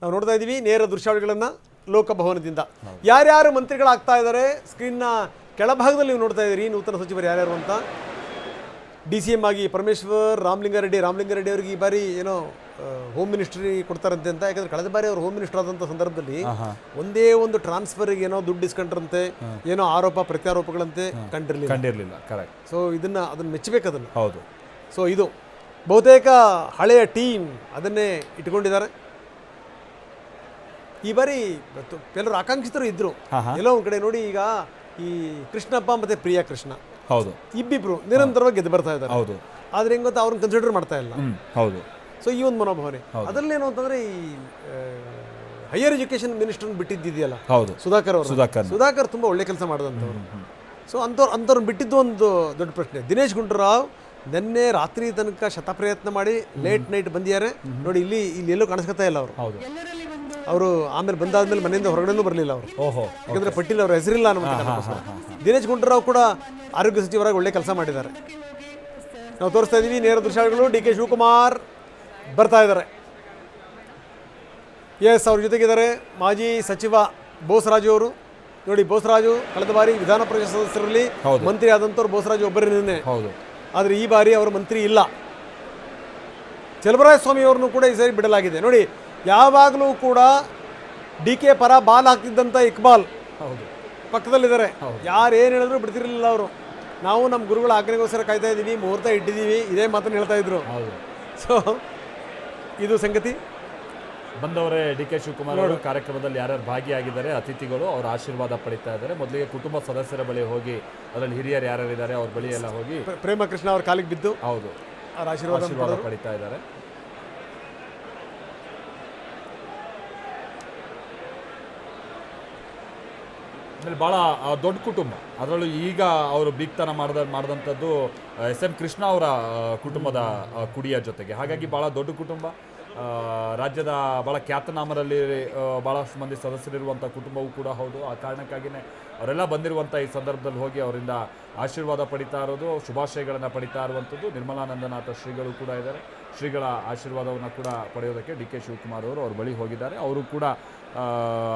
ನಾವು ನೋಡ್ತಾ ಇದ್ದೀವಿ ನೇರ ದೃಶ್ಯಾವಳಿಗಳನ್ನು ಲೋಕಭವನದಿಂದ. ಯಾರ್ಯಾರು ಮಂತ್ರಿಗಳಾಗ್ತಾ ಇದ್ದಾರೆ ಸ್ಕ್ರೀನ್ನ ಕೆಳಭಾಗದಲ್ಲಿ ನೀವು ನೋಡ್ತಾ ಇದ್ದೀರಿ ನೂತನ ಸಚಿವರು ಯಾರ್ಯಾರು ಅಂತ. DCM ಆಗಿ ಪರಮೇಶ್ವರ್, ರಾಮಲಿಂಗಾರೆಡ್ಡಿ ಅವರಿಗೆ ಈ ಬಾರಿ ಏನೋ ಹೋಮ್ ಮಿನಿಸ್ಟ್ರಿ ಕೊಡ್ತಾರಂತೆ ಅಂತ. ಯಾಕಂದ್ರೆ ಕಳೆದ ಬಾರಿ ಅವರು ಹೋಮ್ ಮಿನಿಸ್ಟರ್ ಆದಂಥ ಸಂದರ್ಭದಲ್ಲಿ ಒಂದೇ ಒಂದು ಟ್ರಾನ್ಸ್ಫರ್ಗೆ ಏನೋ ದುಡ್ಡು ಇಸ್ಕೊಂಡ್ರಂತೆ, ಏನೋ ಆರೋಪ ಪ್ರತ್ಯಾರೋಪಗಳಂತೆ ಕಂಡಿರಲಿಲ್ಲ. ಕರೆಕ್ಟ್. ಸೊ ಅದನ್ನು ಮೆಚ್ಚಬೇಕು ಅದನ್ನು. ಹೌದು. ಸೊ ಇದು ಬಹುತೇಕ ಹಳೆಯ ಟೀಮ್ ಅದನ್ನೇ ಇಟ್ಕೊಂಡಿದ್ದಾರೆ. ಈ ಬಾರಿ ಕೆಲವರು ಆಕಾಂಕ್ಷಿತರು ಇದ್ರು. ಎಲ್ಲೋ ಒಂದು ಕಡೆ ನೋಡಿ, ಈಗ ಈ ಕೃಷ್ಣಪ್ಪ ಮತ್ತೆ ಪ್ರಿಯಾ ಕೃಷ್ಣ, ಹೌದು, ಇಬ್ಬಿಬ್ರು ನಿರಂತರವಾಗಿ ಗೆದ್ದು ಬರ್ತಾ ಇದ್ದಾರೆ. ಹೌದು. ಆದ್ರೆ ಹೆಂಗ್ ಗೊತ್ತಾ, ಅವ್ರನ್ನ ಕನ್ಸಿಡರ್ ಮಾಡ್ತಾ ಇಲ್ಲ. ಹೌದು. ಸೊ ಈ ಒಂದು ಮನೋಭಾವನೆ ಅದರಲ್ಲೇನು ಅಂತಂದ್ರೆ, ಈ ಹೈಯರ್ ಎಜುಕೇಶನ್ ಮಿನಿಸ್ಟರ್ ಬಿಟ್ಟಿದ್ದಿದೆಯಲ್ಲ, ಹೌದು, ಸುಧಾಕರ್ ತುಂಬಾ ಒಳ್ಳೆ ಕೆಲಸ ಮಾಡಿದಂಥವ್ರು. ಸೊ ಅಂಥವ್ರನ್ನ ಬಿಟ್ಟಿದ್ದು ಒಂದು ದೊಡ್ಡ ಪ್ರಶ್ನೆ. ದಿನೇಶ್ ಗುಂಡೂರಾವ್ ನಿನ್ನೆ ರಾತ್ರಿ ತನಕ ಶತಪ್ರಯತ್ನ ಮಾಡಿ ಲೇಟ್ ನೈಟ್ ಬಂದಿದ್ದಾರೆ ನೋಡಿ. ಇಲ್ಲಿ ಎಲ್ಲೂ ಕಾಣಿಸ್ಕೊತಾ ಇಲ್ಲ ಅವರು ಆಮೇಲೆ ಬಂದಾದ್ಮೇಲೆ ಮನೆಯಿಂದ ಹೊರಗಡೆನೂ ಬರಲಿಲ್ಲ ಅವರು. ಯಾಕಂದ್ರೆ ಪಟ್ಟಿಲ್ ಅವ್ರ ಹೆಸರಿಲ್ಲ ಅನ್ನೋ. ದಿನೇಶ್ ಗುಂಡೂರಾವ್ ಕೂಡ ಆರೋಗ್ಯ ಸಚಿವರಾಗಿ ಒಳ್ಳೆ ಕೆಲಸ ಮಾಡಿದ್ದಾರೆ. ನಾವು ತೋರಿಸ್ತಾ ಇದೀವಿ ನೇರ ದೃಶ್ಯಗಳು. DK ಶಿವಕುಮಾರ್ ಬರ್ತಾ ಇದ್ದಾರೆ. ಎಸ್, ಅವ್ರ ಜೊತೆಗಿದ್ದಾರೆ ಮಾಜಿ ಸಚಿವ ಬೋಸರಾಜು ಅವರು. ನೋಡಿ, ಬೋಸರಾಜು ಕಳೆದ ಬಾರಿ ವಿಧಾನ ಪರಿಷತ್ ಸದಸ್ಯರಲ್ಲಿ ಮಂತ್ರಿ ಆದಂಥವ್ರು ಬೋಸರಾಜು ಒಬ್ಬರನ್ನೇ. ಆದರೆ ಈ ಬಾರಿ ಅವರು ಮಂತ್ರಿ ಇಲ್ಲ. ಚಲುವರಾಯ ಸ್ವಾಮಿ ಅವ್ರನ್ನು ಕೂಡ ಈ ಸಾರಿ ಬಿಡಲಾಗಿದೆ. ನೋಡಿ, ಯಾವಾಗಲೂ ಕೂಡ DK ಪರ ಬಾಲ್ ಹಾಕ್ತಿದ್ದಂಥ ಇಕ್ಬಾಲ್ ಪಕ್ಕದಲ್ಲಿದ್ದಾರೆ. ಯಾರು ಏನು ಹೇಳಿದ್ರು ಬಿಡ್ತಿರಲಿಲ್ಲ ಅವರು. ನಾವು ನಮ್ಮ ಗುರುಗಳ ಆಜ್ಞೆಗೋಸ್ಕರ ಕಾಯ್ತಾ ಇದ್ದೀವಿ, ಮುಹೂರ್ತ ಇಟ್ಟಿದ್ದೀವಿ, ಇದೇ ಮಾತನ್ನು ಹೇಳ್ತಾ ಇದ್ರು. ಸೊ ಇದು ಸಂಗತಿ. ಬಂದವರೇ DK ಶಿವಕುಮಾರ್ ಅವರು ಕಾರ್ಯಕ್ರಮದಲ್ಲಿ ಯಾರ್ಯಾರು ಭಾಗಿಯಾಗಿದ್ದಾರೆ, ಅತಿಥಿಗಳು, ಅವರ ಆಶೀರ್ವಾದ ಪಡಿತಾ ಇದ್ದಾರೆ. ಮೊದಲಿಗೆ ಕುಟುಂಬ ಸದಸ್ಯರ ಬಳಿ ಹೋಗಿ, ಅದರಲ್ಲಿ ಹಿರಿಯರು ಯಾರ್ಯಾರಿದ್ದಾರೆ ಅವ್ರ ಬಳಿ ಎಲ್ಲ ಹೋಗಿ ಪ್ರೇಮ ಕೃಷ್ಣ ಅವ್ರ ಕಾಲಿಗೆ ಬಿದ್ದು, ಹೌದು, ಅವ್ರ ಆಶೀರ್ವಾದ ಪಡಿತಾ ಇದ್ದಾರೆ. ಆಮೇಲೆ ಭಾಳ ದೊಡ್ಡ ಕುಟುಂಬ. ಅದರಲ್ಲೂ ಈಗ ಅವರು ಬೀಗ್ತನ ಮಾಡಿದಂಥದ್ದು SM ಕೃಷ್ಣ ಅವರ ಕುಟುಂಬದ ಕುಡಿಯ ಜೊತೆಗೆ. ಹಾಗಾಗಿ ಭಾಳ ದೊಡ್ಡ ಕುಟುಂಬ. ರಾಜ್ಯದ ಭಾಳ ಖ್ಯಾತನಾಮರಲ್ಲಿ ಭಾಳಷ್ಟು ಮಂದಿ ಸದಸ್ಯರಿರುವಂಥ ಕುಟುಂಬವೂ ಕೂಡ ಹೌದು. ಆ ಕಾರಣಕ್ಕಾಗಿಯೇ ಅವರೆಲ್ಲ ಬಂದಿರುವಂಥ ಈ ಸಂದರ್ಭದಲ್ಲಿ ಹೋಗಿ ಅವರಿಂದ ಆಶೀರ್ವಾದ ಪಡಿತಾ ಇರೋದು, ಶುಭಾಶಯಗಳನ್ನು ಪಡಿತಾ ಇರುವಂಥದ್ದು. ನಿರ್ಮಲಾನಂದನಾಥ ಶ್ರೀಗಳು ಕೂಡ ಇದ್ದಾರೆ. ಶ್ರೀಗಳ ಆಶೀರ್ವಾದವನ್ನು ಕೂಡ ಪಡೆಯೋದಕ್ಕೆ DK ಶಿವಕುಮಾರ್ ಅವರು ಅವ್ರ ಬಳಿ ಹೋಗಿದ್ದಾರೆ. ಅವರು ಕೂಡ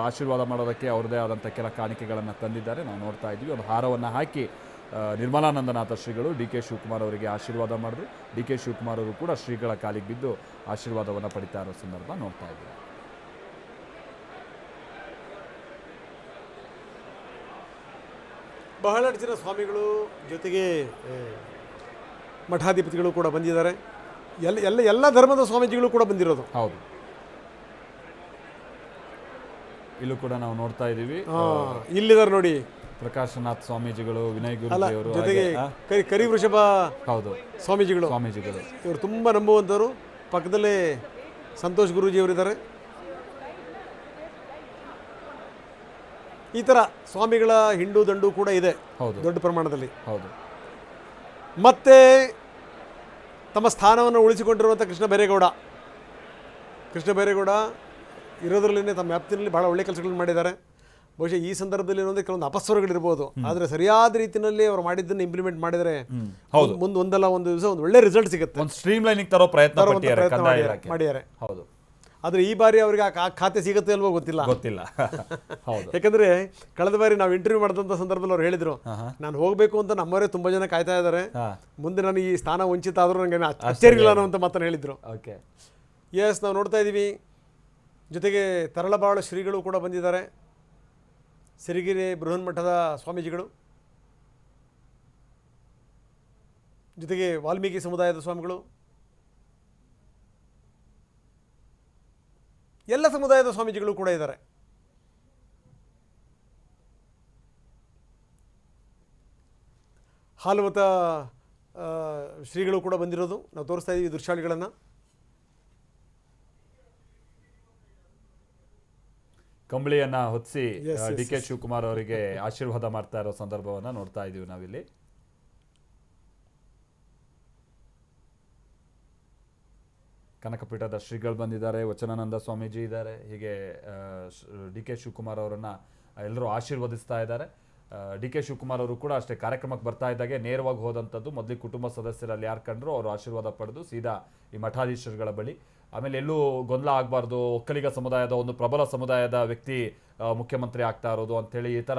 ಆಶೀರ್ವಾದ ಮಾಡೋದಕ್ಕೆ ಅವ್ರದ್ದೇ ಆದಂಥ ಕೆಲ ಕಾಣಿಕೆಗಳನ್ನು ತಂದಿದ್ದಾರೆ. ನಾವು ನೋಡ್ತಾ ಇದ್ವಿ. ಒಂದು ಹಾರವನ್ನು ಹಾಕಿ ನಿರ್ಮಲಾನಂದನಾಥ ಶ್ರೀಗಳು DK ಶಿವಕುಮಾರ್ ಅವರಿಗೆ ಆಶೀರ್ವಾದ ಮಾಡಿದ್ರು. DK ಶಿವಕುಮಾರ್ ಅವರು ಕೂಡ ಶ್ರೀಗಳ ಕಾಲಿಗೆ ಬಿದ್ದು ಆಶೀರ್ವಾದವನ್ನು ಪಡಿತಾ ಇರೋ ಸಂದರ್ಭ ನೋಡ್ತಾ ಇದ್ದೀವಿ. ಬಹಳಷ್ಟು ಜನ ಸ್ವಾಮಿಗಳು ಜೊತೆಗೆ ಮಠಾಧಿಪತಿಗಳು ಕೂಡ ಬಂದಿದ್ದಾರೆ. ಎಲ್ಲ ಧರ್ಮದ ಸ್ವಾಮೀಜಿಗಳು ಕೂಡ ಬಂದಿರೋದು. ಹೌದು. ಇಲ್ಲೂ ಕೂಡ ನಾವು ನೋಡ್ತಾ ಇದ್ದೀವಿ. ಇಲ್ಲಿದ್ದಾರೆ ನೋಡಿ, ಪ್ರಕಾಶನಾಥ್ ಸ್ವಾಮೀಜಿಗಳು, ವಿನಯ್ ಗುರುಜಿಯವರು, ಜೊತೆಗೆ ಕರಿವೃಷಭ ಹೌದು ಸ್ವಾಮೀಜಿಗಳು. ಇವರು ತುಂಬ ನಂಬುವಂಥವ್ರು. ಪಕ್ಕದಲ್ಲೇ ಸಂತೋಷ್ ಗುರೂಜಿಯವರಿದ್ದಾರೆ. ಈ ಥರ ಸ್ವಾಮಿಗಳ ಹಿಂಡು ದಂಡು ಕೂಡ ಇದೆ ದೊಡ್ಡ ಪ್ರಮಾಣದಲ್ಲಿ. ಹೌದು. ಮತ್ತೆ ತಮ್ಮ ಸ್ಥಾನವನ್ನು ಉಳಿಸಿಕೊಂಡಿರುವಂಥ ಕೃಷ್ಣ ಬೈರೇಗೌಡ ಇರೋದ್ರಲ್ಲೇ ತಮ್ಮ ವ್ಯಾಪ್ತಿನಲ್ಲಿ ಬಹಳ ಒಳ್ಳೆ ಕೆಲಸಗಳನ್ನು ಮಾಡಿದ್ದಾರೆ. ಬಹುಶಃ ಈ ಸಂದರ್ಭದಲ್ಲಿ ಏನಂದ್ರೆ ಕೆಲವೊಂದು ಅಪಸ್ವರಗಳಿರ್ಬೋದು, ಆದರೆ ಸರಿಯಾದ ರೀತಿಯಲ್ಲಿ ಅವರು ಮಾಡಿದ್ದನ್ನು ಇಂಪ್ಲಿಮೆಂಟ್ ಮಾಡಿದರೆ ಮುಂದೆ ಒಂದಲ್ಲ ಒಂದು ದಿವಸ ಒಂದು ಒಳ್ಳೆ ರಿಸಲ್ಟ್ ಸಿಗುತ್ತೆ. ಒಂದು ಸ್ಟ್ರೀಮ್ ಲೈನಿಂಗ್ ತರೋ ಪ್ರಯತ್ನ ಮಾಡಿದ್ದಾರೆ. ಹೌದು. ಆದರೆ ಈ ಬಾರಿ ಅವರಿಗೆ ಆ ಖಾತೆ ಸಿಗುತ್ತೆ ಅಲ್ವೋ ಗೊತ್ತಿಲ್ಲ. ಹೌದು. ಯಾಕಂದ್ರೆ ಕಳೆದ ಬಾರಿ ನಾವು ಇಂಟರ್ವ್ಯೂ ಮಾಡಿದಂಥ ಸಂದರ್ಭದಲ್ಲಿ ಅವ್ರು ಹೇಳಿದ್ರು, ನಾನು ಹೋಗಬೇಕು ಅಂತ ನಮ್ಮವರೇ ತುಂಬಾ ಜನ ಕಾಯ್ತಾ ಇದ್ದಾರೆ, ಮುಂದೆ ನನಗೆ ಈ ಸ್ಥಾನ ವಂಚಿತ ಆದರೂ ನನಗೆ ಅಚ್ಚರಿಲ್ಲ ಅನ್ನೋ ಮಾತನ್ನು ಹೇಳಿದ್ರು. ಎಸ್, ನಾವು ನೋಡ್ತಾ ಇದ್ದೀವಿ. ಜೊತೆಗೆ ತರಳಬಾಳು ಶ್ರೀಗಳು ಕೂಡ ಬಂದಿದ್ದಾರೆ. ಸಿರಿಗೆರೆ ಬೃಹನ್ಮಠದ ಸ್ವಾಮೀಜಿಗಳು, ಜೊತೆಗೆ ವಾಲ್ಮೀಕಿ ಸಮುದಾಯದ ಸ್ವಾಮಿಗಳು, ಎಲ್ಲ ಸಮುದಾಯದ ಸ್ವಾಮೀಜಿಗಳು ಕೂಡ ಇದ್ದಾರೆ. ಹಾಲುಮತ ಶ್ರೀಗಳು ಕೂಡ ಬಂದಿರೋದು ನಾವು ತೋರಿಸ್ತಾ ಇದ್ದೀವಿ ದೃಶ್ಯಾವಳಿಗಳನ್ನು. ಕಂಬಳಿಯನ್ನ ಹೊತ್ತಿಸಿ DK ಶಿವಕುಮಾರ್ ಅವರಿಗೆ ಆಶೀರ್ವಾದ ಮಾಡ್ತಾ ಇರೋ ಸಂದರ್ಭವನ್ನ ನೋಡ್ತಾ ಇದ್ದೀವಿ ನಾವಿಲ್ಲಿ. ಕನಕಪೀಠದ ಶ್ರೀಗಳು ಬಂದಿದ್ದಾರೆ, ವಚನಾನಂದ ಸ್ವಾಮೀಜಿ ಇದ್ದಾರೆ. ಹೀಗೆ DK ಶಿವಕುಮಾರ್ ಅವರನ್ನ ಎಲ್ಲರೂ ಆಶೀರ್ವದಿಸ್ತಾ ಇದ್ದಾರೆ. DK ಶಿವಕುಮಾರ್ ಅವರು ಕೂಡ ಅಷ್ಟೇ ಕಾರ್ಯಕ್ರಮಕ್ಕೆ ಬರ್ತಾ ಇದ್ದಾಗೆ ನೇರವಾಗಿ ಹೋದಂಥದ್ದು. ಮೊದಲಿಗೆ ಕುಟುಂಬ ಸದಸ್ಯರಲ್ಲಿ ಯಾರು ಕಂಡ್ರು ಅವರು ಆಶೀರ್ವಾದ ಪಡೆದು ಸೀದಾ ಈ ಮಠಾಧೀಶರುಗಳ ಬಳಿ ಆಮೇಲೆ ಎಲ್ಲೂ ಗೊಂದಲ ಆಗಬಾರ್ದು, ಒಕ್ಕಲಿಗ ಸಮುದಾಯದ ಒಂದು ಪ್ರಬಲ ಸಮುದಾಯದ ವ್ಯಕ್ತಿ ಮುಖ್ಯಮಂತ್ರಿ ಆಗ್ತಾ ಇರೋದು ಅಂಥೇಳಿ ಈ ಥರ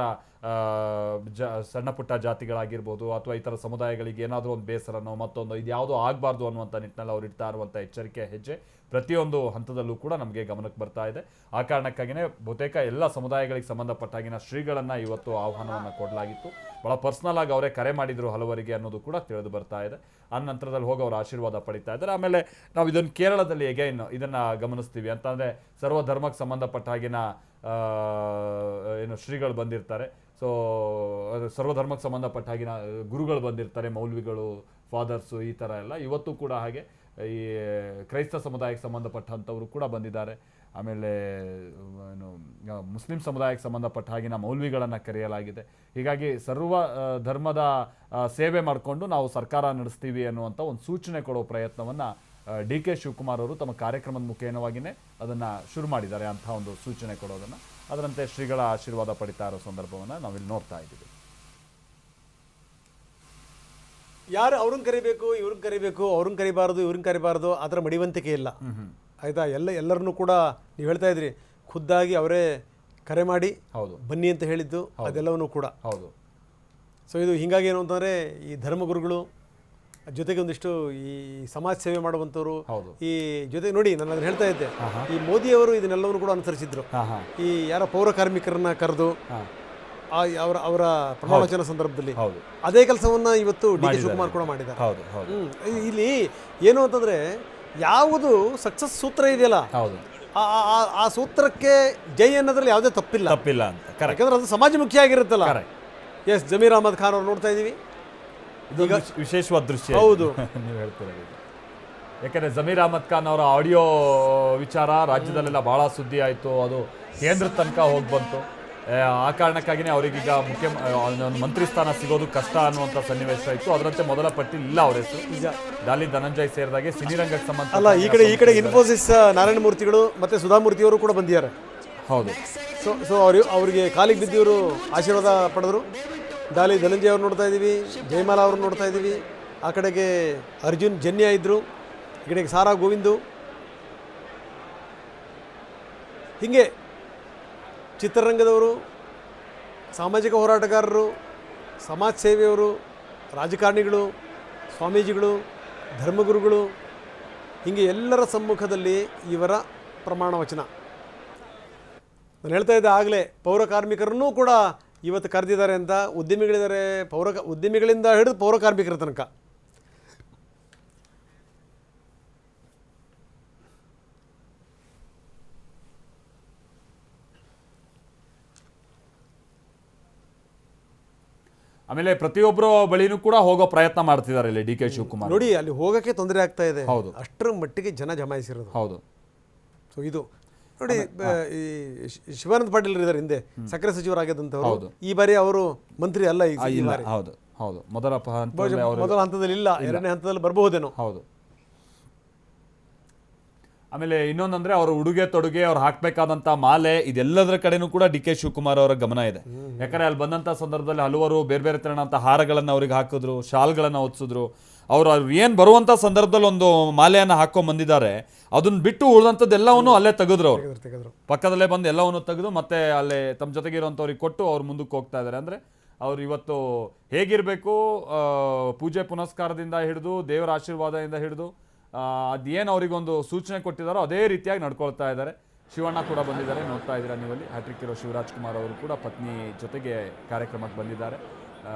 ಸಣ್ಣ ಪುಟ್ಟ ಜಾತಿಗಳಾಗಿರ್ಬೋದು ಅಥವಾ ಈ ಥರ ಸಮುದಾಯಗಳಿಗೆ ಏನಾದರೂ ಒಂದು ಬೇಸರನೋ ಮತ್ತೊಂದು ಇದು ಯಾವುದೋ ಆಗಬಾರ್ದು ಅನ್ನುವಂಥ ನಿಟ್ಟಿನಲ್ಲಿ ಅವ್ರು ಇಡ್ತಾ ಇರುವಂಥ ಎಚ್ಚರಿಕೆ ಹೆಜ್ಜೆ ಪ್ರತಿಯೊಂದು ಹಂತದಲ್ಲೂ ಕೂಡ ನಮಗೆ ಗಮನಕ್ಕೆ ಬರ್ತಾ ಇದೆ. ಆ ಕಾರಣಕ್ಕಾಗಿಯೇ ಬಹುತೇಕ ಎಲ್ಲ ಸಮುದಾಯಗಳಿಗೆ ಸಂಬಂಧಪಟ್ಟಾಗಿನ ಶ್ರೀಗಳನ್ನು ಇವತ್ತು ಆಹ್ವಾನವನ್ನು ಕೊಡಲಾಗಿತ್ತು. ಭಾಳ ಪರ್ಸ್ನಲ್ ಆಗಿ ಅವರೇ ಕರೆ ಮಾಡಿದ್ರು ಹಲವರಿಗೆ ಅನ್ನೋದು ಕೂಡ ತಿಳಿದು ಬರ್ತಾ ಇದೆ. ಆ ನಂತರದಲ್ಲಿ ಹೋಗಿ ಅವರು ಆಶೀರ್ವಾದ ಪಡಿತಾ ಇದ್ದಾರೆ. ಆಮೇಲೆ ನಾವು ಇದನ್ನು ಕೇರಳದಲ್ಲಿ ಎಗೈನ್ ಇದನ್ನು ಗಮನಿಸ್ತೀವಿ ಅಂತಂದರೆ ಸರ್ವಧರ್ಮಕ್ಕೆ ಸಂಬಂಧಪಟ್ಟ ಹಾಗಿನ ಏನು ಶ್ರೀಗಳು ಬಂದಿರ್ತಾರೆ. ಸೊ ಸರ್ವಧರ್ಮಕ್ಕೆ ಸಂಬಂಧಪಟ್ಟ ಹಾಗಿನ ಗುರುಗಳು ಬಂದಿರ್ತಾರೆ, ಮೌಲ್ವಿಗಳು, ಫಾದರ್ಸು, ಈ ಥರ ಎಲ್ಲ. ಇವತ್ತು ಕೂಡ ಹಾಗೆ ಈ ಕ್ರೈಸ್ತ ಸಮುದಾಯಕ್ಕೆ ಸಂಬಂಧಪಟ್ಟಂಥವರು ಕೂಡ ಬಂದಿದ್ದಾರೆ. ಆಮೇಲೆ ಏನು ಮುಸ್ಲಿಂ ಸಮುದಾಯಕ್ಕೆ ಸಂಬಂಧಪಟ್ಟ ಹಾಗಿನ ಮೌಲ್ವಿಗಳನ್ನು ಕರೆಯಲಾಗಿದೆ. ಹೀಗಾಗಿ ಸರ್ವ ಧರ್ಮದ ಸೇವೆ ಮಾಡಿಕೊಂಡು ನಾವು ಸರ್ಕಾರ ನಡೆಸ್ತೀವಿ ಅನ್ನುವಂಥ ಒಂದು ಸೂಚನೆ ಕೊಡೋ ಪ್ರಯತ್ನವನ್ನು ಡಿ ಕೆ ಶಿವಕುಮಾರ್ ಅವರು ತಮ್ಮ ಕಾರ್ಯಕ್ರಮದ ಮುಖೇನವಾಗಿಯೇ ಅದನ್ನು ಶುರು ಮಾಡಿದ್ದಾರೆ, ಅಂಥ ಒಂದು ಸೂಚನೆ ಕೊಡೋದನ್ನು. ಅದರಂತೆ ಶ್ರೀಗಳ ಆಶೀರ್ವಾದ ಪಡಿತಾ ಇರೋ ಸಂದರ್ಭವನ್ನು ನಾವಿಲ್ಲಿ ನೋಡ್ತಾ ಇದ್ದೀವಿ. ಯಾರು ಅವ್ರನ್ನ ಕರಿಬೇಕು, ಇವ್ರನ್ನ ಕರಿಬೇಕು, ಅವ್ರನ್ನ ಕರಿಬಾರ್ದು, ಇವ್ರನ್ನ ಕರಿಬಾರ್ದು, ಆ ಥರ ಮಡಿವಂತಿಕೆ ಇಲ್ಲ. ಆಯಿತಾ? ಎಲ್ಲರನ್ನೂ ಕೂಡ ನೀವು ಹೇಳ್ತಾ ಇದ್ರಿ, ಖುದ್ದಾಗಿ ಅವರೇ ಕರೆ ಮಾಡಿ ಹೌದು ಬನ್ನಿ ಅಂತ ಹೇಳಿದ್ದು ಅದೆಲ್ಲವನ್ನೂ ಕೂಡ ಹೌದು. ಸೊ ಇದು ಹೀಗಾಗಿ ಏನು ಅಂತಂದರೆ ಈ ಧರ್ಮಗುರುಗಳು ಜೊತೆಗೆ ಒಂದಿಷ್ಟು ಈ ಸಮಾಜ ಸೇವೆ ಮಾಡುವಂಥವ್ರು ಈ ಜೊತೆಗೆ ನೋಡಿ, ನಾನು ಅದನ್ನು ಹೇಳ್ತಾ ಇದ್ದೆ, ಈ ಮೋದಿಯವರು ಇದನ್ನೆಲ್ಲವನ್ನು ಕೂಡ ಅನುಸರಿಸಿದ್ರು. ಈ ಯಾರ ಪೌರ ಕಾರ್ಮಿಕರನ್ನ ಕರೆದು ಅವರ ಪ್ರಮಾಣವಚನ ಸಂದರ್ಭದಲ್ಲಿ ಅದೇ ಕೆಲಸವನ್ನ ಇವತ್ತು ಡಿ ಕೆ ಶಿವಕುಮಾರ್ ಕೂಡ ಮಾಡಿದ್ದಾರೆ. ಇಲ್ಲಿ ಏನು ಅಂತಂದ್ರೆ ಯಾವುದು ಸಕ್ಸಸ್ ಸೂತ್ರ ಇದೆಯಲ್ಲ, ಆ ಸೂತ್ರಕ್ಕೆ ಜೈ ಅನ್ನೋದ್ರಲ್ಲಿ ಯಾವುದೇ ತಪ್ಪಿಲ್ಲ ಅಂತ. ಯಾಕಂದ್ರೆ ಅದು ಸಮಾಜಮುಖಿ ಆಗಿರುತ್ತಲ್ಲ. ಎಸ್, ಜಮೀರ್ ಅಹಮದ್ ಖಾನ್ ಅವ್ರು ನೋಡ್ತಾ ಇದೀವಿ, ವಿಶೇಷವಾದ ದೃಶ್ಯ. ಹೌದು, ನೀವು ಹೇಳ್ತೀರ. ಯಾಕಂದ್ರೆ ಜಮೀರ್ ಅಹಮದ್ ಖಾನ್ ಅವರ ಆಡಿಯೋ ವಿಚಾರ ರಾಜ್ಯದಲ್ಲೆಲ್ಲ ಬಹಳ ಸುದ್ದಿ ಆಯಿತು, ಅದು ಕೇಂದ್ರ ತನಕ ಹೋಗಿ ಬಂತು. ಆ ಕಾರಣಕ್ಕಾಗಿಯೇ ಅವರಿಗೀಗ ಮಂತ್ರಿ ಸ್ಥಾನ ಸಿಗೋದು ಕಷ್ಟ ಅನ್ನುವಂಥ ಸನ್ನಿವೇಶ ಇತ್ತು. ಅದರಂತೆ ಮೊದಲ ಪಟ್ಟಿ ಇಲ್ಲ ಅವ್ರ ಹೆಸರು. ಡಾಲಿ ಧನಂಜಯ್ ಸೇರಿದಾಗೆ ಸಿನಿರಂಗಕ್ಕೆ ಸಂಬಂಧ ಅಲ್ಲ, ಈ ಕಡೆ ಇನ್ಫೋಸಿಸ್ ನಾರಾಯಣ ಮೂರ್ತಿಗಳು ಮತ್ತೆ ಸುಧಾಮೂರ್ತಿ ಅವರು ಕೂಡ ಬಂದಿದ್ದಾರೆ. ಹೌದು. ಸೊ ಅವರಿಗೆ ಕಾಲಿಗೆ ಬಿದ್ದಿವರು ಆಶೀರ್ವಾದ ಪಡೆದರು. ಡಾಲಿ ಧನಂಜಯ್ ಅವ್ರು ನೋಡ್ತಾ ಇದ್ದೀವಿ, ಜಯಮಾಲಾ ಅವ್ರನ್ನ ನೋಡ್ತಾ ಇದ್ದೀವಿ, ಆ ಕಡೆಗೆ ಅರ್ಜುನ್ ಜನ್ಯ ಇದ್ದರು, ಈ ಕಡೆಗೆ ಸಾರಾ ಗೋವಿಂದು. ಹೀಗೆ ಚಿತ್ರರಂಗದವರು, ಸಾಮಾಜಿಕ ಹೋರಾಟಗಾರರು, ಸಮಾಜ ಸೇವೆಯವರು, ರಾಜಕಾರಣಿಗಳು, ಸ್ವಾಮೀಜಿಗಳು, ಧರ್ಮಗುರುಗಳು, ಹೀಗೆ ಎಲ್ಲರ ಸಮ್ಮುಖದಲ್ಲಿ ಇವರ ಪ್ರಮಾಣ ವಚನ. ನಾನು ಹೇಳ್ತಾ ಇದ್ದೆ ಆಗಲೇ, ಪೌರ ಕಾರ್ಮಿಕರನ್ನೂ ಕೂಡ ಇವತ್ತು ಕರೆದಿದ್ದಾರೆ ಅಂತ. ಉದ್ಯಮಿಗಳಿದ್ದಾರೆ, ಉದ್ಯಮಿಗಳಿಂದ ಹಿಡಿದು ಪೌರ ಕಾರ್ಮಿಕರ ತನಕ. ಆಮೇಲೆ ಪ್ರತಿಯೊಬ್ಬರ ಬಳಿನೂ ಕೂಡ ಹೋಗೋ ಪ್ರಯತ್ನ ಮಾಡ್ತಿದ್ದಾರೆ ಇಲ್ಲಿ ಡಿ ಕೆ ಶಿವಕುಮಾರ್. ನೋಡಿ, ಅಲ್ಲಿ ಹೋಗೋಕ್ಕೆ ತೊಂದರೆ ಆಗ್ತಾ ಇದೆ. ಹೌದು, ಅಷ್ಟರ ಮಟ್ಟಿಗೆ ಜನ ಜಮಾಯಿಸಿರೋದು. ಹೌದು. ಸೊ ಇದು ನೋಡಿ, ಈ ಶಿವಾನಂದ ಪಾಟೀಲ್ ಇದ್ದಾರೆ ಹಿಂದೆ ಸಕ್ಕರೆ ಸಚಿವರಾಗಿದ್ದಂಥವ್ರು. ಈ ಬಾರಿ ಅವರು ಮಂತ್ರಿ ಅಲ್ಲ. ಹೌದು ಹೌದು, ಮೊದಲ ಹಂತದಲ್ಲಿ ಇಲ್ಲ, ಎರಡನೇ ಹಂತದಲ್ಲಿ ಬರಬಹುದೇನೋ. ಹೌದು. ಆಮೇಲೆ ಇನ್ನೊಂದಂದ್ರೆ ಅವರ ಉಡುಗೆ ತೊಡುಗೆ, ಅವ್ರು ಹಾಕ್ಬೇಕಾದಂತ ಮಾಲೆ, ಇದೆಲ್ಲದರ ಕಡೆನೂ ಕೂಡ ಡಿ ಕೆ ಶಿವಕುಮಾರ್ ಅವರ ಗಮನ ಇದೆ. ಯಾಕಂದ್ರೆ ಅಲ್ಲಿ ಬಂದಂತ ಸಂದರ್ಭದಲ್ಲಿ ಹಲವರು ಬೇರೆ ಬೇರೆ ತರನಂತ ಹಾರಗಳನ್ನ ಅವ್ರಿಗೆ ಹಾಕಿದ್ರು, ಶಾಲ್ಗಳನ್ನ ಹೊತ್ಸಿದ್ರು. ಅವ್ರು ಏನ್ ಬರುವಂತ ಸಂದರ್ಭದಲ್ಲಿ ಒಂದು ಮಾಲೆಯನ್ನ ಹಾಕೊಂಡ್ ಬಂದಿದ್ದಾರೆ, ಅದನ್ನ ಬಿಟ್ಟು ಉಳಿದಂಥದ್ದೆಲ್ಲವನ್ನು ಅಲ್ಲೇ ತೆಗೆದ್ರು. ಅವರು ಪಕ್ಕದಲ್ಲೇ ಬಂದು ಎಲ್ಲವನ್ನು ತೆಗೆದು ಮತ್ತೆ ಅಲ್ಲೇ ತಮ್ಮ ಜೊತೆಗೆ ಇರುವಂಥವ್ರಿಗೆ ಕೊಟ್ಟು ಅವ್ರು ಮುಂದಕ್ಕೆ ಹೋಗ್ತಾ ಇದ್ದಾರೆ. ಅಂದ್ರೆ ಅವ್ರು ಇವತ್ತು ಹೇಗಿರಬೇಕು, ಪೂಜೆ ಪುನಸ್ಕಾರದಿಂದ ಹಿಡಿದು ದೇವರ ಆಶೀರ್ವಾದದಿಂದ ಹಿಡಿದು ಅದೇನು ಅವರಿಗೊಂದು ಸೂಚನೆ ಕೊಟ್ಟಿದ್ದಾರೋ ಅದೇ ರೀತಿಯಾಗಿ ನಡ್ಕೊಳ್ತಾ ಇದ್ದಾರೆ. ಶಿವಣ್ಣ ಕೂಡ ಬಂದಿದ್ದಾರೆ, ನೋಡ್ತಾ ಇದ್ದೀರಾ ನೀವಲ್ಲಿ. ಹ್ಯಾಟ್ರಿಕ್ ಇರೋ ಶಿವರಾಜ್ ಕುಮಾರ್ ಅವರು ಕೂಡ ಪತ್ನಿ ಜೊತೆಗೆ ಕಾರ್ಯಕ್ರಮಕ್ಕೆ ಬಂದಿದ್ದಾರೆ.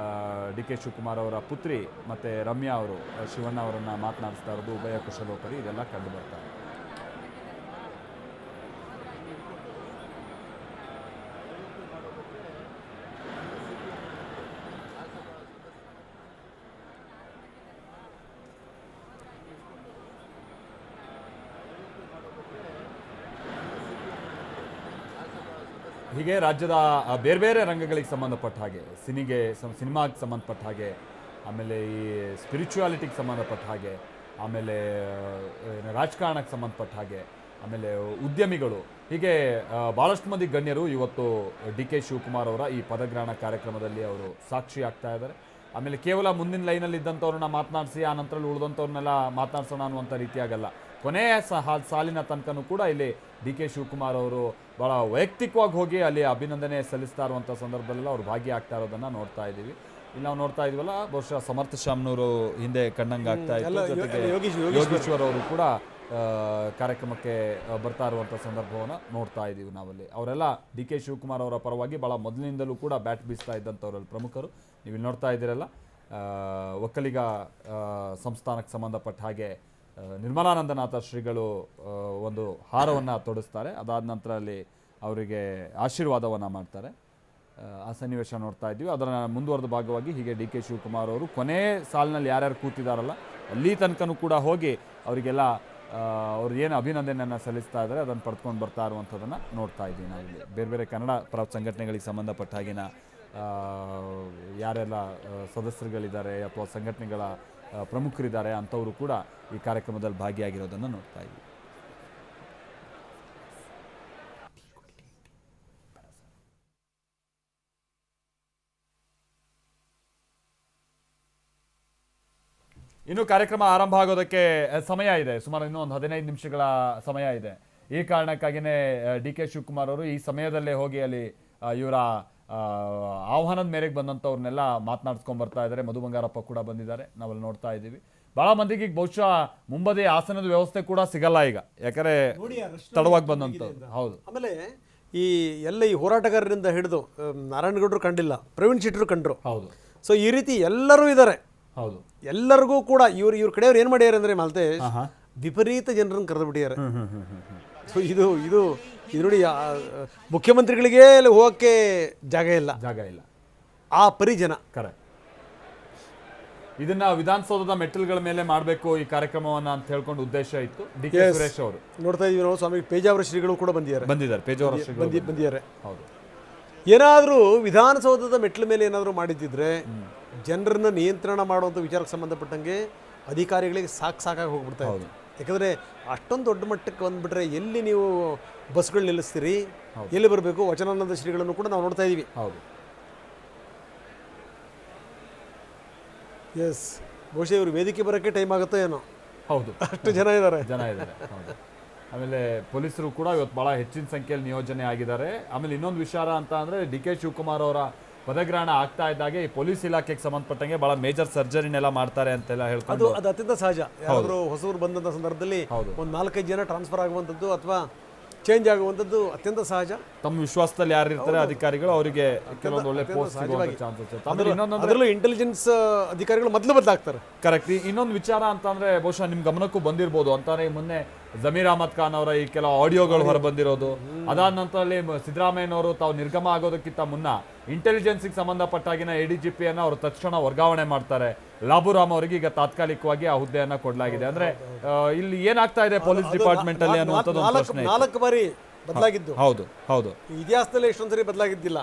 ಡಿ ಕೆ ಶಿವಕುಮಾರ್ ಅವರ ಪುತ್ರಿ ಮತ್ತು ರಮ್ಯಾ ಅವರು ಶಿವಣ್ಣ ಅವರನ್ನು ಮಾತನಾಡಿಸ್ತಾ ಇರೋದು, ಉಭಯ ಕುಶಲೋಪರಿ, ಇದೆಲ್ಲ ಕಂಡು ಬರ್ತಾ ಇದೆ. ಹೀಗೆ ರಾಜ್ಯದ ಬೇರೆ ಬೇರೆ ರಂಗಗಳಿಗೆ ಸಂಬಂಧಪಟ್ಟ ಹಾಗೆ, ಸಿನಿಮಾಗೆ ಸಂಬಂಧಪಟ್ಟ ಹಾಗೆ, ಆಮೇಲೆ ಈ ಸ್ಪಿರಿಚುಯಾಲಿಟಿಗೆ ಸಂಬಂಧಪಟ್ಟ ಹಾಗೆ, ಆಮೇಲೆ ರಾಜಕಾರಣಕ್ಕೆ ಸಂಬಂಧಪಟ್ಟ ಹಾಗೆ, ಆಮೇಲೆ ಉದ್ಯಮಿಗಳು, ಹೀಗೆ ಭಾಳಷ್ಟು ಮಂದಿ ಗಣ್ಯರು ಇವತ್ತು ಡಿ ಕೆ ಶಿವಕುಮಾರ್ ಅವರ ಈ ಪದಗ್ರಹಣ ಕಾರ್ಯಕ್ರಮದಲ್ಲಿ ಅವರು ಸಾಕ್ಷಿ ಆಗ್ತಾ ಇದ್ದಾರೆ. ಆಮೇಲೆ ಕೇವಲ ಮುಂದಿನ ಲೈನಲ್ಲಿ ಇದ್ದಂಥವ್ರನ್ನ ಮಾತನಾಡಿಸಿ ಆ ನಂತರ ಉಳಿದಂಥವ್ರನ್ನೆಲ್ಲ ಮಾತನಾಡ್ಸೋಣ ಅನ್ನುವಂಥ ರೀತಿಯಾಗಲ್ಲ. ಕೊನೆಯ ಸಾಲಿನ ತನಕನೂ ಕೂಡ ಇಲ್ಲಿ ಡಿ ಕೆ ಶಿವಕುಮಾರ್ ಅವರು ಭಾಳ ವೈಯಕ್ತಿಕವಾಗಿ ಹೋಗಿ ಅಲ್ಲಿ ಅಭಿನಂದನೆ ಸಲ್ಲಿಸ್ತಾ ಇರುವಂಥ ಸಂದರ್ಭದಲ್ಲೆಲ್ಲ ಅವ್ರು ಭಾಗಿಯಾಗ್ತಾ ಇರೋದನ್ನು ನೋಡ್ತಾ ಇದ್ದೀವಿ. ಇಲ್ಲಿ ನಾವು ನೋಡ್ತಾ ಇದೀವಲ್ಲ, ಬಹುಶಃ ಸಮರ್ಥ ಶಾಮ್ನೂರು ಹಿಂದೆ ಕಣ್ಣಂಗೆ ಆಗ್ತಾ ಇತ್ತು, ಜೊತೆಗೆ ಯೋಗೀಶ್ವರ್ ಅವರು ಕೂಡ ಕಾರ್ಯಕ್ರಮಕ್ಕೆ ಬರ್ತಾ ಇರುವಂಥ ಸಂದರ್ಭವನ್ನು ನೋಡ್ತಾ ಇದ್ದೀವಿ ನಾವಲ್ಲಿ. ಅವರೆಲ್ಲ ಡಿ ಕೆ ಶಿವಕುಮಾರ್ ಅವರ ಪರವಾಗಿ ಭಾಳ ಮೊದಲಿನಿಂದಲೂ ಕೂಡ ಬ್ಯಾಟ್ ಬೀಸ್ತಾ ಇದ್ದಂಥವರಲ್ಲಿ ಪ್ರಮುಖರು. ನೀವು ಇಲ್ಲಿ ನೋಡ್ತಾ ಇದ್ದೀರಲ್ಲ, ಒಕ್ಕಲಿಗ ಸಂಸ್ಥಾನಕ್ಕೆ ಸಂಬಂಧಪಟ್ಟ ಹಾಗೆ ನಿರ್ಮಲಾನಂದನಾಥ ಶ್ರೀಗಳು ಒಂದು ಹಾರವನ್ನು ತೊಡಿಸ್ತಾರೆ. ಅದಾದ ನಂತರ ಅಲ್ಲಿ ಅವರಿಗೆ ಆಶೀರ್ವಾದವನ್ನು ಮಾಡ್ತಾರೆ. ಆ ಸನ್ನಿವೇಶ ನೋಡ್ತಾ ಇದ್ದೀವಿ. ಅದರ ಮುಂದುವರೆದ ಭಾಗವಾಗಿ ಹೀಗೆ ಡಿ ಕೆ ಶಿವಕುಮಾರ್ ಅವರು ಕೊನೆ ಸಾಲಿನಲ್ಲಿ ಯಾರ್ಯಾರು ಕೂತಿದ್ದಾರಲ್ಲ ಅಲ್ಲಿ ತನಕನೂ ಕೂಡ ಹೋಗಿ ಅವರಿಗೆಲ್ಲ ಅವ್ರು ಏನು ಅಭಿನಂದನೆಯನ್ನು ಸಲ್ಲಿಸ್ತಾ ಇದ್ದಾರೆ ಅದನ್ನು ಪಡ್ಕೊಂಡು ಬರ್ತಾ ಇರುವಂಥದ್ದನ್ನು ನೋಡ್ತಾ ಇದ್ದೀವಿ ನಾವಿಲ್ಲಿ. ಬೇರೆ ಬೇರೆ ಕನ್ನಡ ಪರ ಸಂಘಟನೆಗಳಿಗೆ ಸಂಬಂಧಪಟ್ಟ ಹಾಗಿನ ಯಾರೆಲ್ಲ ಸದಸ್ಯರುಗಳಿದ್ದಾರೆ ಅಥವಾ ಸಂಘಟನೆಗಳ ಪ್ರಮುಖರಿದ್ದಾರೆ ಅಂಥವರು ಕೂಡ ಈ ಕಾರ್ಯಕ್ರಮದಲ್ಲಿ ಭಾಗಿಯಾಗಿರೋದನ್ನು ನೋಡ್ತಾ ಇದ್ದೀವಿ. ಇನ್ನು ಕಾರ್ಯಕ್ರಮ ಆರಂಭ ಆಗೋದಕ್ಕೆ ಸಮಯ ಇದೆ, ಸುಮಾರು ಇನ್ನೂ ಒಂದು 15 ನಿಮಿಷಗಳ ಸಮಯ ಇದೆ. ಈ ಕಾರಣಕ್ಕಾಗಿಯೇ ಡಿ ಕೆ ಶಿವಕುಮಾರ್ ಅವರು ಈ ಸಮಯದಲ್ಲೇ ಹೋಗಿ ಅಲ್ಲಿ ಇವರ ಆಹ್ವಾನದ ಮೇರೆಗೆ ಬಂದಂಥವ್ರನ್ನೆಲ್ಲ ಮಾತನಾಡ್ಸ್ಕೊಂಡ್ ಬರ್ತಾ ಇದ್ದಾರೆ. ಮಧು ಬಂಗಾರಪ್ಪ ಕೂಡ ಬಂದಿದ್ದಾರೆ, ನಾವಲ್ಲಿ ನೋಡ್ತಾ ಇದ್ದೀವಿ. ಬಹಳ ಮಂದಿಗೆ ಬಹುಶಃ ಮುಂಬದಿ ಆಸನದ ವ್ಯವಸ್ಥೆ ಕೂಡ ಸಿಗಲ್ಲ ಈಗ, ಯಾಕಂದ್ರೆ ತಡವಾಗಿ ಬಂದಂಥವ್ರು. ಹೌದು. ಆಮೇಲೆ ಈ ಎಲ್ಲ ಈ ಹೋರಾಟಗಾರರಿಂದ ಹಿಡಿದು ನಾರಾಯಣಗೌಡರು ಕಂಡಿಲ್ಲ, ಪ್ರವೀಣ್ ಶೆಟ್ಟರು ಕಂಡ್ರು. ಹೌದು. ಸೊ ಈ ರೀತಿ ಎಲ್ಲರೂ ಇದ್ದಾರೆ. ಹೌದು. ಎಲ್ಲರಿಗೂ ಕೂಡ ಇವ್ರ ಕಡೆಯವ್ರು ಏನು ಮಾಡ್ಯಾರ ಅಂದ್ರೆ ಮಾಲ್ತೇಶ್ ವಿಪರೀತ ಜನರನ್ನು ಕರೆದು ಬಿಟ್ಟಿದ್ದಾರೆ. ಸೊ ಇದು ಇದು ಇದು ನೋಡಿ, ಮುಖ್ಯಮಂತ್ರಿಗಳಿಗೆ ಅಲ್ಲಿ ಹೋಗಕ್ಕೆ ಜಾಗ ಇಲ್ಲ. ಆ ಪರಿ ಜನ. ಕರೆಕ್ಟ್. ಇದನ್ನ ವಿಧಾನಸೌಧದ ಮೆಟ್ಟಿಲುಗಳ ಮೇಲೆ ಮಾಡಬೇಕು ಈ ಕಾರ್ಯಕ್ರಮವನ್ನ ಅಂತ ಹೇಳ್ಕೊಂಡು ಉದ್ದೇಶ ಇತ್ತು. ಡಿ ಕೆ ಸುರೇಶ್ ಅವರು ನೋಡ್ತಾ ಇದೀವಿ ನಾವು. ಸ್ವಾಮಿ ಪೇಜಾವರ ಶ್ರೀಗಳು ಕೂಡ ಬಂದಿದ್ದಾರೆ. ಪೇಜಾವರ ಶ್ರೀಗಳು ಬಂದಿದ್ದಾರೆ. ಹೌದು. ಏನಾದರೂ ವಿಧಾನಸೌಧದ ಮೆಟ್ಟಿಲ ಮೇಲೆ ಏನಾದರೂ ಮಾಡಿದ್ದಿದ್ರೆ ಜನರನ್ನ ನಿಯಂತ್ರಣ ಮಾಡುವಂಥ ವಿಚಾರಕ್ಕೆ ಸಂಬಂಧಪಟ್ಟಂಗೆ ಅಧಿಕಾರಿಗಳಿಗೆ ಸಾಕಾಗಿ ಹೋಗ್ಬಿಡ್ತಾ ಇತ್ತು. ಯಾಕಂದರೆ ಅಷ್ಟೊಂದು ದೊಡ್ಡ ಮಟ್ಟಕ್ಕೆ ಬಂದುಬಿಟ್ರೆ ಎಲ್ಲಿ ನೀವು ಬಸ್ಗಳು ನಿಲ್ಲಿಸ್ತೀರಿ, ಎಲ್ಲಿ ಬರಬೇಕು? ವಚನಾನಂದ ಶ್ರೀಗಳನ್ನು ಕೂಡ ನಾವು ನೋಡ್ತಾ ಇದ್ದೀವಿ. ಹೌದು. ಎಸ್, ಬಹುಶಃ ಇವರು ವೇದಿಕೆ ಬರೋಕ್ಕೆ ಟೈಮ್ ಆಗುತ್ತೋ ಏನೋ. ಹೌದು, ಅಷ್ಟು ಜನ ಇದ್ದಾರೆ. ಹೌದು. ಆಮೇಲೆ ಪೊಲೀಸರು ಕೂಡ ಇವತ್ತು ಭಾಳ ಹೆಚ್ಚಿನ ಸಂಖ್ಯೆಯಲ್ಲಿ ನಿಯೋಜನೆ ಆಗಿದ್ದಾರೆ. ಆಮೇಲೆ ಇನ್ನೊಂದು ವಿಚಾರ ಅಂತ ಅಂದರೆ ಡಿ ಕೆ ಶಿವಕುಮಾರ್ ಅವರ ಪದಗ್ರಹಣ ಆಗ್ತಾ ಇದ್ದಾಗೆ ಈ ಪೊಲೀಸ್ ಇಲಾಖೆಗೆ ಸಂಬಂಧಪಟ್ಟಂಗೆ ಬಹಳ ಮೇಜರ್ ಸರ್ಜರಿನೆಲ್ಲ ಮಾಡ್ತಾರೆ ಅಂತೆಲ್ಲ ಹೇಳ್ಕೊಂಡು ಅದು ಅತ್ಯಂತ ಸಹಜ. ಯಾರಾದರೂ ಹೊಸವರು ಬಂದಂಥ ಸಂದರ್ಭದಲ್ಲಿ ಒಂದು 4-5 ಜನ ಟ್ರಾನ್ಸ್ಫರ್ ಆಗುವಂಥದ್ದು ಅಥವಾ ಚೇಂಜ್ ಆಗುವಂಥದ್ದು ಅತ್ಯಂತ ಸಹಜ. ತಮ್ಮ ವಿಶ್ವಾಸದಲ್ಲಿ ಯಾರು ಇರ್ತಾರೆ ಅಧಿಕಾರಿಗಳು ಅವರಿಗೆ ಕೆಲವೊಂದು ಒಳ್ಳೆ ಪೋಸ್ಟ್ ಚಾನ್ಸಸ್. ಅದರಲ್ಲೂ ಇಂಟೆಲಿಜೆನ್ಸ್ ಅಧಿಕಾರಿಗಳು ಮೊದಲು ಬದಲಾಗ್ತಾರೆ. ಕರೆಕ್ಟ್. ಇನ್ನೊಂದು ವಿಚಾರ ಅಂತ ಅಂದ್ರೆ ಬಹುಶಃ ನಿಮ್ ಗಮನಕ್ಕೂ ಬಂದಿರ್ಬೋದು ಅಂತಾನೆ, ಮೊನ್ನೆ ಜಮೀರ್ ಅಹಮದ್ ಖಾನ್ ಅವರ ಈ ಕೆಲವು ಆಡಿಯೋಗಳು ಹೊರ ಬಂದಿರೋದು. ಅದಾದ ನಂತರದಲ್ಲಿ ಸಿದ್ದರಾಮಯ್ಯನವರು ತಾವು ನಿರ್ಗಮ ಆಗೋದಕ್ಕಿಂತ ಮುನ್ನ ಇಂಟೆಲಿಜೆನ್ಸ್ಗೆ ಸಂಬಂಧಪಟ್ಟಾಗಿನ ADGP ಅನ್ನ ಅವರು ತಕ್ಷಣ ವರ್ಗಾವಣೆ ಮಾಡ್ತಾರೆ. ಲಾಬುರಾಮ್ ಅವರಿಗೆ ಈಗ ತಾತ್ಕಾಲಿಕವಾಗಿ ಆ ಹುದ್ದೆಯನ್ನ ಕೊಡಲಾಗಿದೆ. ಅಂದ್ರೆ ಇಲ್ಲಿ ಏನಾಗ್ತಾ ಇದೆ ಪೊಲೀಸ್ ಡಿಪಾರ್ಟ್ಮೆಂಟ್ ಅಲ್ಲಿ ಅನ್ನುವಂಥದ್ದು 4 ಬಾರಿ ಬದಲಾಗಿದ್ದು. ಹೌದು. ಇತಿಹಾಸದಲ್ಲಿ ಎಷ್ಟೊಂದ್ಸರಿ ಬದಲಾಗಿದ್ದಿಲ್ಲ.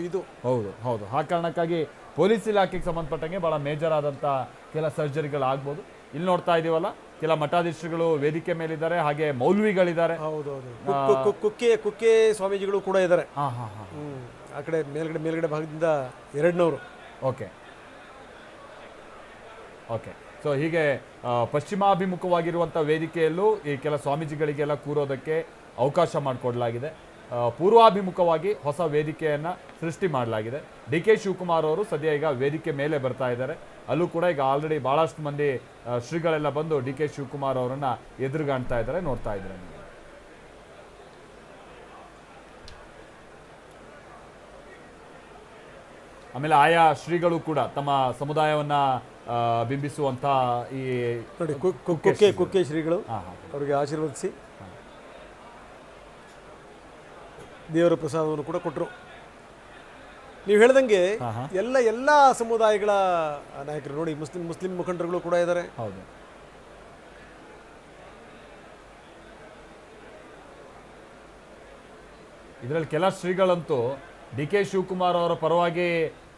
ಇದು ಹೌದು. ಆ ಕಾರಣಕ್ಕಾಗಿ ಪೊಲೀಸ್ ಇಲಾಖೆಗೆ ಸಂಬಂಧಪಟ್ಟಂಗೆ ಬಹಳ ಮೇಜರ್ ಆದಂತ ಕೆಲ ಸರ್ಜರಿಗಳು ಆಗ್ಬೋದು. ಇಲ್ಲಿ ನೋಡ್ತಾ ಇದೀವಲ್ಲ, ಕೆಲ ಮಠಾಧೀಶರುಗಳು ವೇದಿಕೆ ಮೇಲಿದ್ದಾರೆ, ಹಾಗೆ ಮೌಲ್ವಿಗಳಿದ್ದಾರೆ. ಕುಕ್ಕೆ ಸ್ವಾಮೀಜಿಗಳು ಕೂಡ ಇದ್ದಾರೆ. ಆ ಕಡೆ ಮೇಲ್ಗಡೆ ಭಾಗದಿಂದ 200. ಓಕೆ. ಸೊ ಹೀಗೆ ಪಶ್ಚಿಮಾಭಿಮುಖವಾಗಿರುವಂಥ ವೇದಿಕೆಯಲ್ಲೂ ಈ ಕೆಲ ಸ್ವಾಮೀಜಿಗಳಿಗೆಲ್ಲ ಕೂರೋದಕ್ಕೆ ಅವಕಾಶ ಮಾಡಿಕೊಡಲಾಗಿದೆ. ಪೂರ್ವಾಭಿಮುಖವಾಗಿ ಹೊಸ ವೇದಿಕೆಯನ್ನು ಸೃಷ್ಟಿ ಮಾಡಲಾಗಿದೆ. ಡಿ ಕೆ ಶಿವಕುಮಾರ್ ಅವರು ಸದ್ಯ ಈಗ ವೇದಿಕೆ ಮೇಲೆ ಬರ್ತಾ ಇದ್ದಾರೆ. ಅಲ್ಲೂ ಕೂಡ ಈಗ ಆಲ್ರೆಡಿ ಭಾಳಷ್ಟು ಮಂದಿ ಶ್ರೀಗಳೆಲ್ಲ ಬಂದು ಡಿ ಕೆ ಶಿವಕುಮಾರ್ ಅವರನ್ನ ಎದುರುಗಾಣ್ತಾ ಇದ್ದಾರೆ, ನೋಡ್ತಾ ಇದ್ದಾರೆ. ಆಮೇಲೆ ಆಯಾ ಶ್ರೀಗಳು ಕೂಡ ತಮ್ಮ ಸಮುದಾಯವನ್ನ ಬಿಂಬಿಸುವಂತ ಈ ಕುಕ್ಕೆ ಶ್ರೀಗಳು ಅವರಿಗೆ ಆಶೀರ್ವದಿಸಿ ದೇವರ ಪ್ರಸಾದವನ್ನು ಕೂಡ ಕೊಟ್ಟರು. ನೀವು ಹೇಳ್ದಂಗೆ ಎಲ್ಲ ಸಮುದಾಯಗಳ ನಾಯಕರು ನೋಡಿ, ಮುಸ್ಲಿಂ ಮುಖಂಡರುಗಳು ಕೂಡ ಇದ್ದಾರೆ. ಹೌದು. ಇದರಲ್ಲಿ ಕೆಲ ಶ್ರೀಗಳಂತೂ ಡಿ ಕೆ ಶಿವಕುಮಾರ್ ಅವರ ಪರವಾಗಿ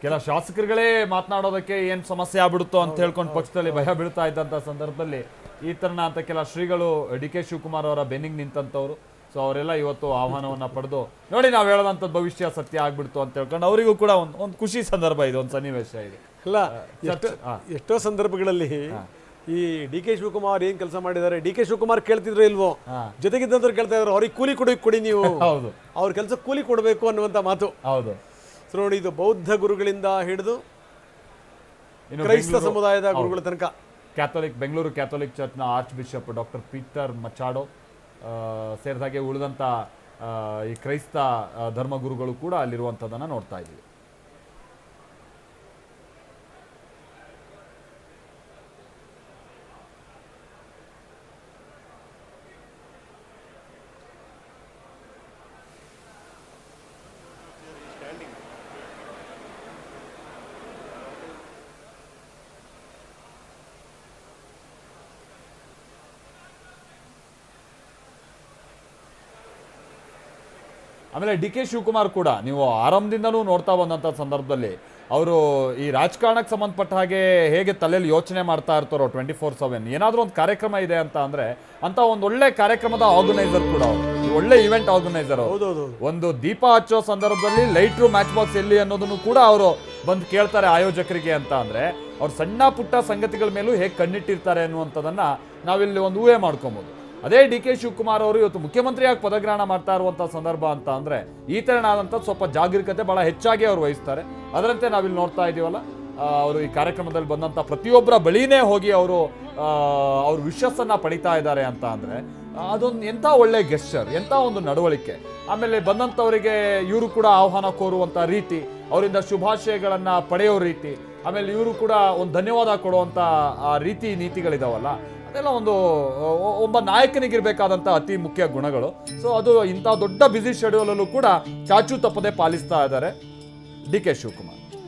ಕೆಲ ಶಾಸಕರುಗಳೇ ಮಾತನಾಡೋದಕ್ಕೆ ಏನು ಸಮಸ್ಯೆ ಆಗ್ಬಿಡುತ್ತೋ ಅಂತ ಹೇಳ್ಕೊಂಡು ಪಕ್ಷದಲ್ಲಿ ಭಯ ಬೀಳ್ತಾ ಇದ್ದಂಥ ಸಂದರ್ಭದಲ್ಲಿ ಈ ಥರನ ಅಂತ ಕೆಲ ಶ್ರೀಗಳು ಡಿ ಕೆ ಶಿವಕುಮಾರ್ ಅವರ ಬೆನ್ನಿಗೆ ನಿಂತಂಥವ್ರು. ಸೊ ಅವರೆಲ್ಲ ಇವತ್ತು ಆಹ್ವಾನವನ್ನು ಪಡೆದು ನೋಡಿ ನಾವು ಹೇಳೋದಂಥದ್ದು ಭವಿಷ್ಯ ಸತ್ಯ ಆಗ್ಬಿಡ್ತು ಅಂತ ಹೇಳ್ಕೊಂಡು ಅವರಿಗೂ ಕೂಡ ಒಂದು ಖುಷಿ ಸಂದರ್ಭ ಇದೆ, ಒಂದು ಸನ್ನಿವೇಶ ಇದೆ. ಅಲ್ಲ, ಎಷ್ಟೋ ಸಂದರ್ಭಗಳಲ್ಲಿ ಈ ಡಿ ಕೆ ಶಿವಕುಮಾರ್ ಏನ್ ಕೆಲಸ ಮಾಡಿದ್ದಾರೆ, ಡಿ ಕೆ ಶಿವಕುಮಾರ್ ಕೇಳ್ತಿದ್ರು ಇಲ್ವೋ, ಜೊತೆಗಿದ್ದಂತವ್ರು ಕೇಳ್ತಾ ಇದ್ರು, ಅವ್ರಿಗೆ ಕೂಲಿ ಕೊಡಿ ನೀವು, ಹೌದು, ಅವ್ರ ಕೆಲಸ ಕೂಲಿ ಕೊಡಬೇಕು ಅನ್ನುವಂತ ಮಾತು. ಹೌದು. ಸೊ ನೋಡಿ, ಇದು ಬೌದ್ಧ ಗುರುಗಳಿಂದ ಹಿಡಿದು ಕ್ರೈಸ್ತ ಸಮುದಾಯದ ಗುರುಗಳ ತನಕ. ಬೆಂಗಳೂರು ಕ್ಯಾಥೋಲಿಕ್ ಚರ್ಚ್ನ arch bishop doctor Peter Machado ಸೇರಿದಾಗೆ ಉಳಿದಂಥ ಈ ಕ್ರೈಸ್ತ ಧರ್ಮಗುರುಗಳು ಕೂಡ ಅಲ್ಲಿರುವಂಥದ್ದನ್ನು ನೋಡ್ತಾ ಇದ್ದೀವಿ. ಆಮೇಲೆ ಡಿ ಕೆ ಶಿವಕುಮಾರ್ ಕೂಡ ನೀವು ಆರಂಭದಿಂದನೂ ನೋಡ್ತಾ ಬಂದಂಥ ಸಂದರ್ಭದಲ್ಲಿ ಅವರು ಈ ರಾಜಕಾರಣಕ್ಕೆ ಸಂಬಂಧಪಟ್ಟ ಹಾಗೆ ಹೇಗೆ ತಲೆಯಲ್ಲಿ ಯೋಚನೆ ಮಾಡ್ತಾ ಇರ್ತಾರೋ 24/7 ಏನಾದರೂ ಒಂದು ಕಾರ್ಯಕ್ರಮ ಇದೆ ಅಂತ ಅಂದರೆ ಅಂತ ಒಂದು ಒಳ್ಳೆ ಕಾರ್ಯಕ್ರಮದ ಆರ್ಗನೈಸರ್ ಕೂಡ ಅವರು, ಒಳ್ಳೆ ಇವೆಂಟ್ ಆರ್ಗನೈಸರ್ ಅವರು. ಒಂದು ದೀಪ ಹಚ್ಚೋ ಸಂದರ್ಭದಲ್ಲಿ ಲೈಟ್ರು ಮ್ಯಾಚ್ ಬಾಕ್ಸ್ ಎಲ್ಲಿ ಅನ್ನೋದನ್ನು ಕೂಡ ಅವರು ಬಂದು ಕೇಳ್ತಾರೆ ಆಯೋಜಕರಿಗೆ ಅಂತ ಅಂದರೆ ಅವ್ರು ಸಣ್ಣ ಪುಟ್ಟ ಸಂಗತಿಗಳ ಮೇಲೂ ಹೇಗೆ ಕಣ್ಣಿಟ್ಟಿರ್ತಾರೆ ಅನ್ನುವಂಥದ್ದನ್ನು ನಾವಿಲ್ಲಿ ಒಂದು ಊಹೆ ಮಾಡ್ಕೊಬೋದು. ಅದೇ ಡಿ ಕೆ ಶಿವಕುಮಾರ್ ಅವರು ಇವತ್ತು ಮುಖ್ಯಮಂತ್ರಿಯಾಗಿ ಪದಗ್ರಹಣ ಮಾಡ್ತಾ ಇರುವಂಥ ಸಂದರ್ಭ ಅಂತ ಅಂದರೆ ಈ ಥರನಾದಂಥ ಸ್ವಲ್ಪ ಜಾಗರೂಕತೆ ಭಾಳ ಹೆಚ್ಚಾಗಿ ಅವರು ವಹಿಸ್ತಾರೆ. ಅದರಂತೆ ನಾವಿಲ್ಲಿ ನೋಡ್ತಾ ಇದ್ದೀವಲ್ಲ, ಅವರು ಈ ಕಾರ್ಯಕ್ರಮದಲ್ಲಿ ಬಂದಂಥ ಪ್ರತಿಯೊಬ್ಬರ ಬಳಿನೇ ಹೋಗಿ ಅವರು ಅವ್ರ ವಿಶ್ವಾಸನ್ನು ಪಡಿತಾ ಇದ್ದಾರೆ ಅಂತ ಅಂದರೆ ಅದೊಂದು ಎಂಥ ಒಳ್ಳೆ ಗೆಸ್ಚರ್, ಎಂಥ ಒಂದು ನಡವಳಿಕೆ. ಆಮೇಲೆ ಬಂದಂಥವರಿಗೆ ಇವರು ಕೂಡ ಆಹ್ವಾನ ಕೋರುವಂಥ ರೀತಿ, ಅವರಿಂದ ಶುಭಾಶಯಗಳನ್ನು ಪಡೆಯೋ ರೀತಿ, ಆಮೇಲೆ ಇವರು ಕೂಡ ಒಂದು ಧನ್ಯವಾದ ಕೊಡುವಂಥ ರೀತಿ ನೀತಿಗಳಿದಾವಲ್ಲ, ಅದೆಲ್ಲ ಒಬ್ಬ ನಾಯಕನಿಗಿರ್ಬೇಕಾದಂಥ ಅತಿ ಮುಖ್ಯ ಗುಣಗಳು. ಸೊ ಅದು ಇಂಥ ದೊಡ್ಡ ಬ್ಯುಸಿ ಶೆಡ್ಯೂಲಲ್ಲೂ ಕೂಡ ಚಾಚು ತಪ್ಪದೆ ಪಾಲಿಸ್ತಾ ಇದ್ದಾರೆ ಡಿ ಕೆ ಶಿವಕುಮಾರ್.